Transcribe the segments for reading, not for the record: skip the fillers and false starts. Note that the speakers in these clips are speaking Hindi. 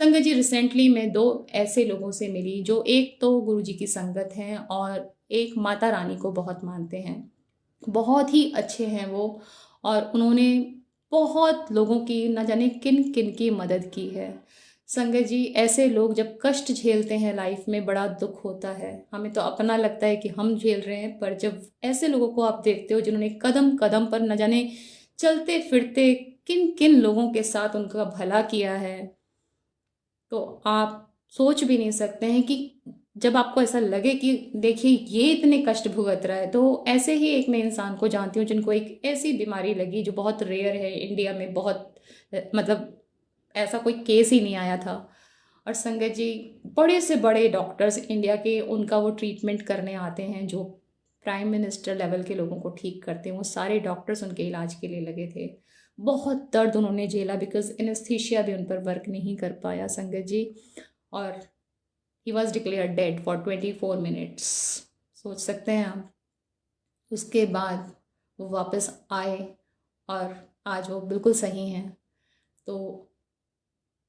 संगत जी, रिसेंटली मैं 2 ऐसे लोगों से मिली जो एक तो गुरुजी की संगत हैं और एक माता रानी को बहुत मानते हैं। बहुत ही अच्छे हैं वो, और उन्होंने बहुत लोगों की न जाने किन-किन की मदद की है। संगत जी, ऐसे लोग जब कष्ट झेलते हैं लाइफ में बड़ा दुःख होता है। हमें तो अपना लगता है कि हम झेल रहे हैं, पर जब ऐसे लोगों को आप देखते हो जिन्होंने कदम-कदम पर न जाने चलते-फिरते किन-किन लोगों के साथ उनका भला किया है, तो आप सोच भी नहीं सकते हैं कि जब आपको ऐसा लगे कि देखिए ये इतने कष्ट भुगत रहा है, तो ऐसे ही एक मैं इंसान को जानती हूँ जिनको एक ऐसी बीमारी लगी जो बहुत रेयर है इंडिया में, बहुत मतलब ऐसा कोई केस ही नहीं आया था। और संगत जी, बड़े से बड़े डॉक्टर्स इंडिया के उनका वो ट्रीटमेंट करने आते हैं, जो प्राइम मिनिस्टर लेवल के लोगों को ठीक करते हैं, वो सारे डॉक्टर्स उनके इलाज के लिए लगे थे। बहुत दर्द उन्होंने झेला बिकॉज एनेस्थीसिया भी उन पर वर्क नहीं कर पाया संगत जी। और he was declare dead for 24 minutes. सोच सकते हैं आप। उसके बाद वो वापस आए और आज वो बिल्कुल सही हैं। तो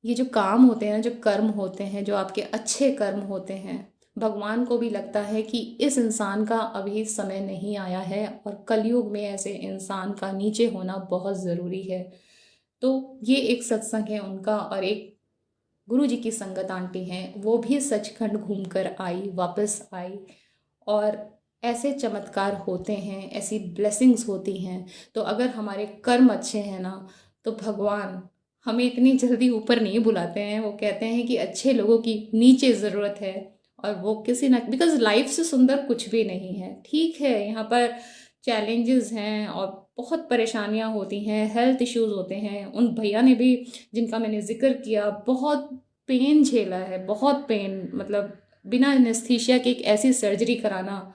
ये जो काम होते हैं ना, जो कर्म होते हैं, जो आपके अच्छे कर्म होते हैं, भगवान को भी लगता है कि इस इंसान का अभी समय नहीं आया है और कलयुग में ऐसे इंसान का नीचे होना बहुत ज़रूरी है। तो ये एक सत्संग है उनका, और एक गुरु जी की संगत आंटी हैं, वो भी सचखंड घूम कर आई, वापस आई। और ऐसे चमत्कार होते हैं, ऐसी ब्लेसिंग्स होती हैं। तो अगर हमारे कर्म अच्छे हैं ना, तो भगवान हमें इतनी जल्दी ऊपर नहीं बुलाते हैं। वो कहते हैं कि अच्छे लोगों की नीचे ज़रूरत है, और वो किसी ना, बिकॉज लाइफ से सुंदर कुछ भी नहीं है। ठीक है, यहाँ पर चैलेंजेस हैं और बहुत परेशानियाँ होती हैं, हेल्थ इश्यूज होते हैं। उन भैया ने भी, जिनका मैंने जिक्र किया, बहुत पेन झेला है, बहुत पेन, मतलब बिना एनेस्थीसिया के एक ऐसी सर्जरी कराना,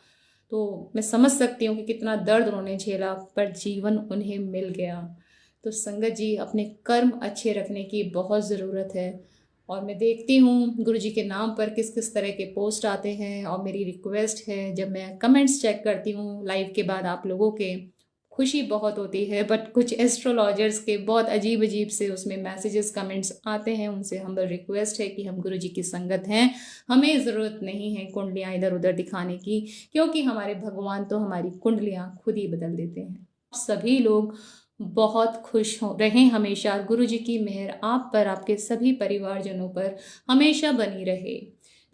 तो मैं समझ सकती हूँ कि कितना दर्द उन्होंने झेला, पर जीवन उन्हें मिल गया। तो संगत जी, अपने कर्म अच्छे रखने की बहुत ज़रूरत है। और मैं देखती हूँ गुरु जी के नाम पर किस किस तरह के पोस्ट आते हैं, और मेरी रिक्वेस्ट है, जब मैं कमेंट्स चेक करती हूँ लाइव के बाद आप लोगों के, खुशी बहुत होती है, बट कुछ एस्ट्रोलॉजर्स के बहुत अजीब अजीब से उसमें मैसेजेस कमेंट्स आते हैं। उनसे हम्बल रिक्वेस्ट है कि हम गुरु जी की संगत हैं, हमें ज़रूरत नहीं है कुंडलियाँ इधर उधर दिखाने की, क्योंकि हमारे भगवान तो हमारी कुंडलियाँ खुद ही बदल देते हैं। सभी लोग बहुत खुश हो रहें हमेशा। गुरु जी की मेहर आप पर, आपके सभी परिवारजनों पर हमेशा बनी रहे।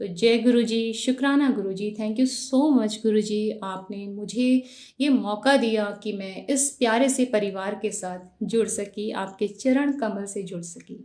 तो जय गुरु जी, शुक्राना गुरु जी, थैंक यू सो मच गुरु जी। आपने मुझे ये मौका दिया कि मैं इस प्यारे से परिवार के साथ जुड़ सकी, आपके चरण कमल से जुड़ सकी।